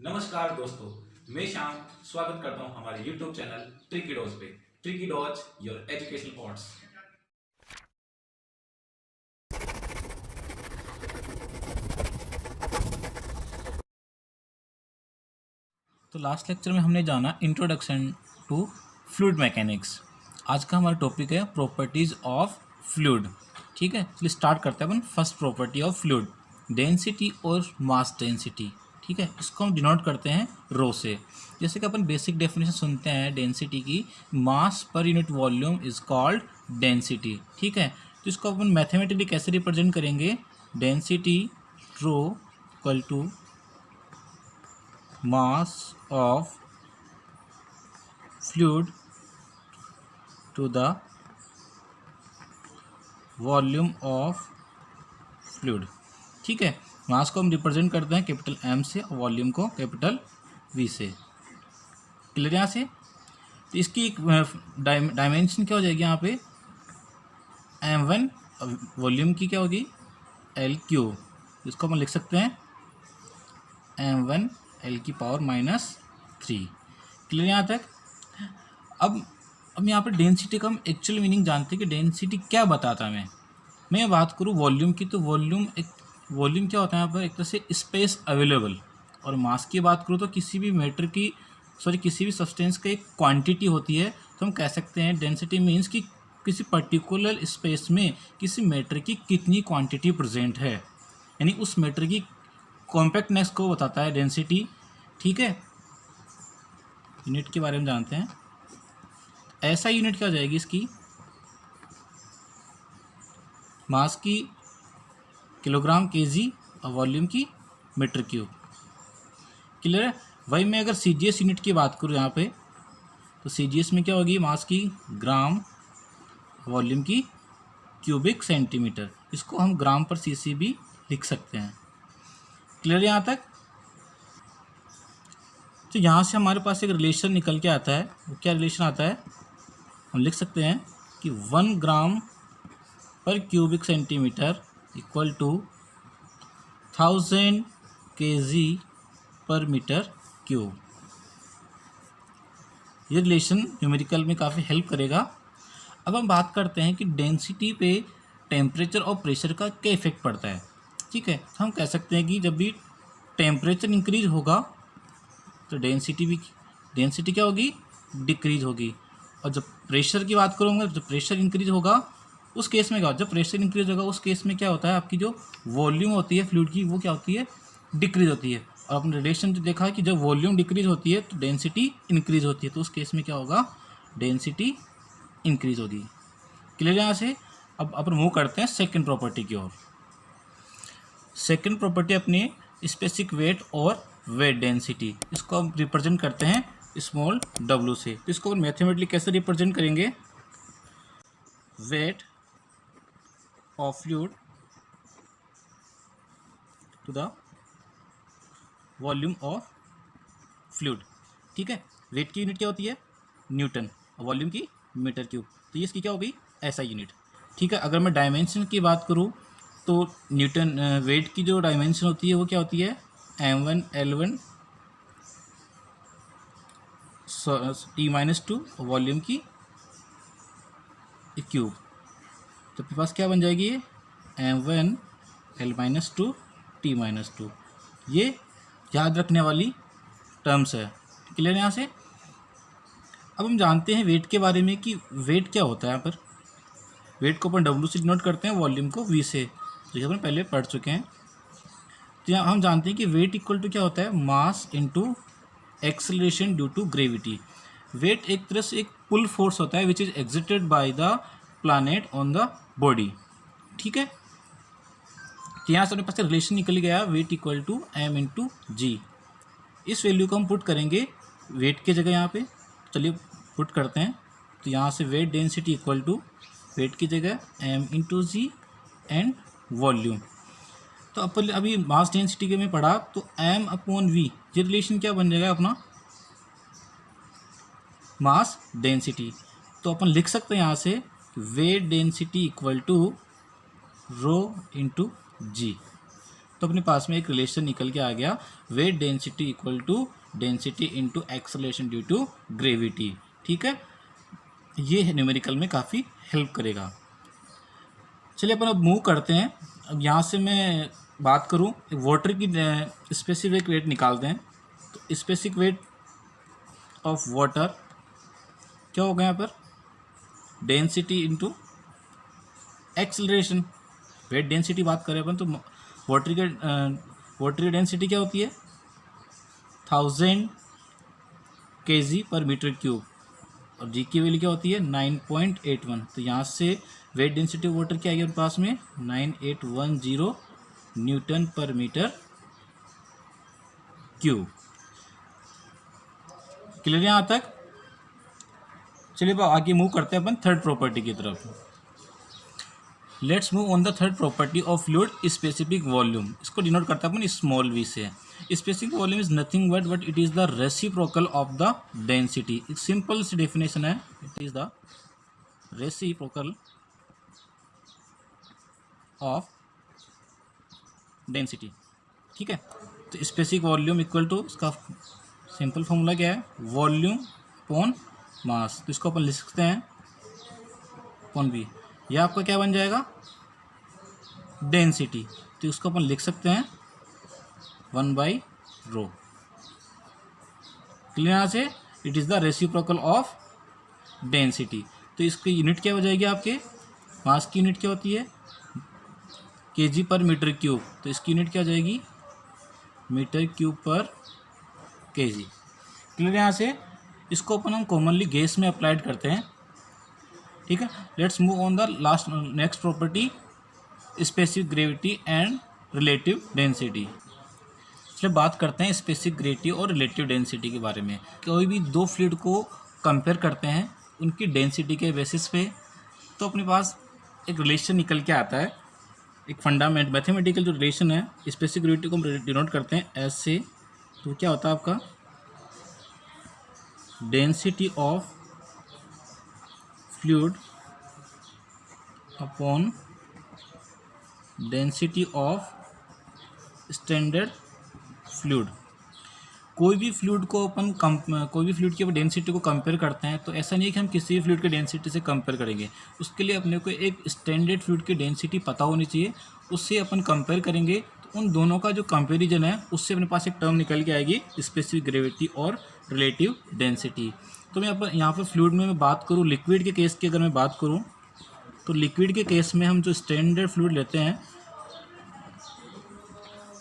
नमस्कार दोस्तों, मैं श्याम स्वागत करता हूं हमारे YouTube चैनल ट्रिकी डॉज पे। Tricky dodge your educational pots. तो लास्ट लेक्चर में हमने जाना इंट्रोडक्शन टू फ्लूइड मैकेनिक्स। आज का हमारा टॉपिक है प्रॉपर्टीज़ ऑफ फ्लूइड। ठीक है, चलिए स्टार्ट करते हैं अपन first property of fluid, density और मास डेंसिटी। ठीक है, इसको हम डिनोट करते हैं रो से। जैसे कि अपन बेसिक डेफिनेशन सुनते हैं डेंसिटी की, mass per unit volume is called density. ठीक है, तो इसको अपन मैथमेटिकली कैसे रिप्रेजेंट करेंगे, density rho equal to mass of fluid to the volume of fluid। ठीक है, मास को हम रिप्रेजेंट करते हैं कैपिटल M से और वॉल्यूम को कैपिटल V से। क्लियर यहाँ से? तो इसकी एक डायमेंशन क्या हो जाएगी यहाँ पे, M1, वॉल्यूम की क्या होगी L3। इसको हम लिख सकते हैं M1 L की पावर -3। क्लियर यहाँ तक? अब यहाँ पर डेंसिटी का हम एक्चुअल मीनिंग जानते हैं कि डेंसिटी क्या बताता है। मैं बात करूँ वॉल्यूम की, तो वॉल्यूम क्या होता है यहाँ पर, एक तरह से स्पेस अवेलेबल। और मास की बात करूँ तो किसी भी सब्सटेंस का एक क्वांटिटी होती है। तो हम कह सकते हैं डेंसिटी मीन्स कि किसी पर्टिकुलर स्पेस में किसी मैटर की कितनी क्वांटिटी प्रेजेंट है, यानी उस मैटर की कॉम्पैक्टनेस को बताता है डेंसिटी। ठीक है, यूनिट के बारे में जानते हैं। ऐसा यूनिट क्या हो जाएगी इसकी, मास की किलोग्राम केजी और वॉल्यूम की मीटर क्यूब। क्लियर है? वही मैं अगर सीजीएस यूनिट की बात करूँ यहाँ पे, तो सीजीएस में क्या होगी, मास की ग्राम, वॉल्यूम की क्यूबिक सेंटीमीटर। इसको हम ग्राम पर सीसी भी लिख सकते हैं। क्लियर यहाँ तक? तो यहाँ से हमारे पास एक रिलेशन निकल के आता है। वो क्या रिलेशन आता है, हम लिख सकते हैं कि 1 gram per cubic centimetre equal to 1000 kg per metre cube. ये रिलेशन न्यूमेरिकल में काफ़ी हेल्प करेगा। अब हम बात करते हैं कि डेंसिटी पे टेम्परेचर और प्रेशर का क्या इफेक्ट पड़ता है। ठीक है, हम कह सकते हैं कि जब भी टेम्परेचर इंक्रीज होगा तो डेंसिटी क्या होगी, डिक्रीज होगी। और जब प्रेशर की बात करूँगा, जब प्रेशर इंक्रीज होगा उस केस में क्या होगा, जब प्रेशर इंक्रीज होगा उस केस में क्या होता है, आपकी जो वॉल्यूम होती है फ्लूइड की वो क्या होती है, डिक्रीज होती है। और अपने रिलेशन जो देखा है कि जब वॉल्यूम डिक्रीज होती है तो डेंसिटी इंक्रीज होती है, तो उस केस में क्या होगा, डेंसिटी इंक्रीज होगी। क्लियर यहाँ से? अब अपन मूव करते हैं सेकेंड प्रॉपर्टी की ओर। सेकेंड प्रॉपर्टी अपनी स्पेसिफिक वेट और वेट डेंसिटी। इसको हम रिप्रेजेंट करते हैं स्मॉल w से। तो इसको हम मैथमेटिकली कैसे रिप्रेजेंट करेंगे, weight of fluid to the volume of fluid. ठीक है, वेट की यूनिट क्या होती है, न्यूटन, और वॉल्यूम की मीटर क्यूब। तो ये इसकी क्या होगी, ऐसा यूनिट। ठीक है, अगर मैं डायमेंशन की बात करूँ तो न्यूटन वेट की जो डायमेंशन होती है वो क्या होती है, M1 L1 T-2 वॉल्यूम की क्यूब। तो आपके पास क्या बन जाएगी, ये M1 L-2 T-2। ये याद रखने वाली टर्म्स है। क्लियर यहाँ से? अब हम जानते हैं वेट के बारे में कि वेट क्या होता है। यहाँ पर वेट को अपन W से डिनोट करते हैं, वॉल्यूम को V से, तो ये अपन पहले पढ़ चुके हैं। तो यहाँ हम जानते हैं कि वेट इक्वल टू क्या होता है, mass into acceleration due to gravity. Weight एक तरह से एक पुल फोर्स होता है which is exerted by the planet on the body. ठीक है, तो यहाँ से अपने पास रिलेशन निकल गया, weight equal to M into g. इस वैल्यू को हम पुट करेंगे वेट के जगह यहाँ पे। चलिए पुट करते हैं। तो यहाँ से weight density equal to weight की जगह M into g and volume. तो अपन अभी मास डेंसिटी के में पढ़ा, तो M अपॉन V, ये रिलेशन क्या बन जाएगा अपना, मास डेंसिटी। तो अपन लिख सकते हैं यहाँ से weight density equal to rho into g. तो अपने पास में एक रिलेशन निकल के आ गया, weight density equal to density into acceleration due to gravity. ठीक है, ये न्यूमेरिकल में काफ़ी हेल्प करेगा। चलिए अपन अब मूव करते हैं। अब यहाँ से मैं बात करूँ वाटर की स्पेसिफिक वेट निकालते हैं। तो स्पेसिफिक वेट ऑफ वाटर क्या होगा यहाँ पर, density into acceleration. Weight density बात करें अपन तो वाटर की डेंसिटी क्या होती है 1000 kg पर मीटर क्यूब, और जी की वैल्यू क्या होती है 9.81। तो यहाँ से वेट डेंसिटी ऑफ वाटर क्या आएगी अपने पास में 9810 न्यूटन पर मीटर क्यूब। क्लियर यहाँ तक। चलिए अब आगे मूव करते हैं अपन थर्ड प्रॉपर्टी की तरफ। Let's move on the third property of fluid specific volume. इसको डिनोट करते हैं अपन स्मॉल वी से। Specific volume is nothing but it is the reciprocal of the density. एक सिंपल सी डेफिनेशन है, it is the reciprocal of density. ठीक है, तो specific volume equal to, इसका सिंपल फॉर्मूला क्या है वॉल्यूम अपॉन मास। तो इसको अपन लिख सकते हैं अपॉन वी, यह आपका क्या बन जाएगा डेंसिटी। तो इसको अपन लिख सकते हैं 1/ρ। क्लियर यहाँ से, it is the reciprocal of density. तो इसकी यूनिट क्या हो जाएगी आपके, मास की यूनिट क्या होती है kg पर मीटर क्यूब, तो इसकी यूनिट क्या हो जाएगी मीटर क्यूब पर kg। क्लियर यहाँ से, इसको अपन हम कॉमनली गैस में अप्लाइड करते हैं। ठीक है, let's move on the last next property specific gravity and relative density. चलिए बात करते हैं स्पेसिफिक ग्रेविटी और रिलेटिव डेंसिटी के बारे में। कोई भी दो फ्लूइड को कंपेयर करते हैं उनकी डेंसिटी के बेसिस पे, तो अपने पास एक रिलेशन निकल के आता है, एक फंडामेंट मैथमेटिकल जो रिलेशन है। स्पेसिफिक ग्रेविटी को हम डिनोट करते हैं एस से। तो क्या होता है आपका density of fluid upon density of standard fluid. कोई भी फ्लूइड को अपन कोई भी फ्लूइड की डेंसिटी को कंपेयर करते हैं तो ऐसा नहीं है कि हम किसी भी फ्लूइड की डेंसिटी से कंपेयर करेंगे। उसके लिए अपने को एक स्टैंडर्ड फ्लूइड की डेंसिटी पता होनी चाहिए, उससे अपन कंपेयर करेंगे। तो उन दोनों का जो कंपेरिजन है उससे अपने पास एक टर्म निकल के आएगी स्पेसिफिक ग्रेविटी और रिलेटिव डेंसिटी। तो मैं यहाँ पर फ्लूइड में मैं बात करूँ लिक्विड के केस की, अगर मैं बात करूँ तो लिक्विड के केस में हम जो स्टैंडर्ड फ्लूइड लेते हैं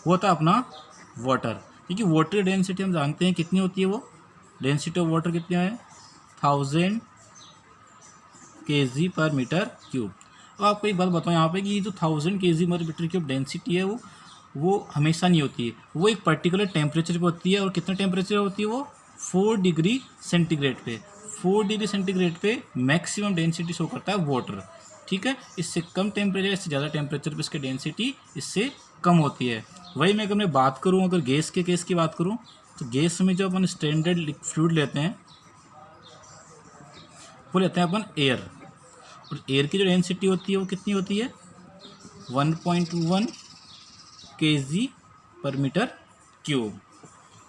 वो होता है अपना वाटर। क्योंकि वाटर डेंसिटी हम जानते हैं कितनी होती है, वो डेंसिटी ऑफ वाटर कितनी है 1000 kg पर मीटर क्यूब। अब आपको एक बात बताऊँ यहाँ पे कि ये जो 1000 kg per metre cube density है वो हमेशा नहीं होती है, वो एक पर्टिकुलर टेम्परेचर पे होती है। और कितना टेम्परेचर होती है वो 4 डिग्री सेंटीग्रेड पे। 4 डिग्री सेंटीग्रेड पे मैक्सिमम डेंसिटी शो करता है वाटर। ठीक है, इससे कम टेम्परेचर, इससे ज़्यादा टेम्परेचर पे इसकी डेंसिटी इससे कम होती है। वही मैं अगर मैं बात करूँ, अगर गैस के केस की बात करूँ तो गैस में जो अपन स्टैंडर्ड फ्लूइड लेते हैं वो लेते हैं अपन एयर। और एयर की जो डेंसिटी होती है वो कितनी होती है 1.1 kg पर मीटर क्यूब।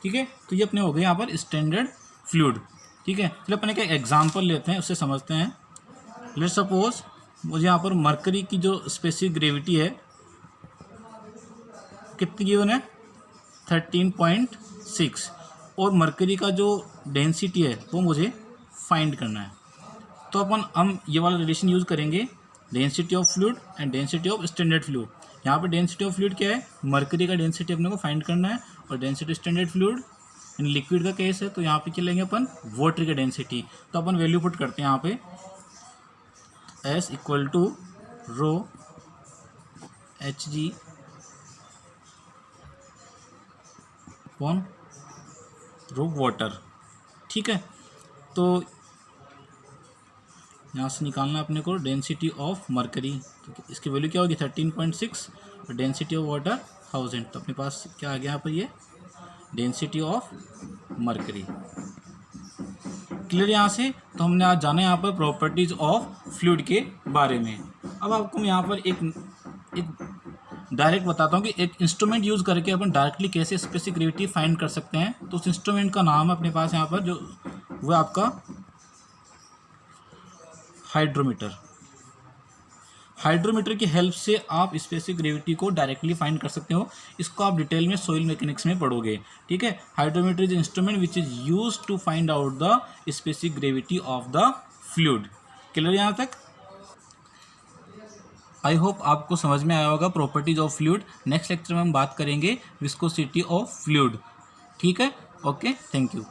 ठीक है, तो ये अपने हो गए यहाँ पर स्टैंडर्ड फ्लूइड। ठीक है, चलिए अपन एक एग्जांपल लेते हैं, उससे समझते हैं। लेट्स सपोज मुझे यहाँ पर मरकरी की जो स्पेसिफिक ग्रेविटी है कितनी गिवन है 13.6, और मरकरी का जो डेंसिटी है वो मुझे फाइंड करना है। तो अपन हम ये वाला रिलेशन यूज़ करेंगे, density of fluid and density of standard fluid. यहाँ पर डेंसिटी ऑफ फ्लूइड क्या है, मरकरी का डेंसिटी अपने को फाइंड करना है, और density standard fluid in liquid का केस है तो यहाँ पे क्या लेंगे अपन वाटर की डेंसिटी। तो अपन वैल्यू पुट करते हैं यहाँ पे S equal to rho Hg upon rho water. ठीक है, तो यहाँ से निकालना अपने को डेंसिटी ऑफ मरकरी, तो इसकी वैल्यू क्या होगी 13.6 और डेंसिटी ऑफ वाटर 1000। तो अपने पास क्या आ गया यहाँ पर ये डेंसिटी ऑफ मरकरी। क्लियर यहाँ से। तो हमने आज जाना यहाँ पर प्रॉपर्टीज ऑफ फ्लूइड के बारे में। अब आपको मैं यहाँ पर एक डायरेक्ट बताता हूँ कि एक इंस्ट्रूमेंट यूज़ करके अपन डायरेक्टली कैसे स्पेसिफिक ग्रेविटी फाइंड कर सकते हैं। तो उस इंस्ट्रूमेंट का नाम है अपने पास यहाँ पर, जो वो आपका हाइड्रोमीटर। हाइड्रोमीटर की हेल्प से आप स्पेसिफिक ग्रेविटी को डायरेक्टली फाइंड कर सकते हो। इसको आप डिटेल में सोइल मैकेनिक्स में पढ़ोगे, ठीक है। Hydrometer is instrument which is use to find out the specific gravity of the fluid. Clear यहाँ तक? आई होप आपको समझ में आया होगा properties of fluid. Next lecture में हम बात करेंगे विस्कोसिटी ऑफ फ्लूइड, ठीक है। Okay, thank you.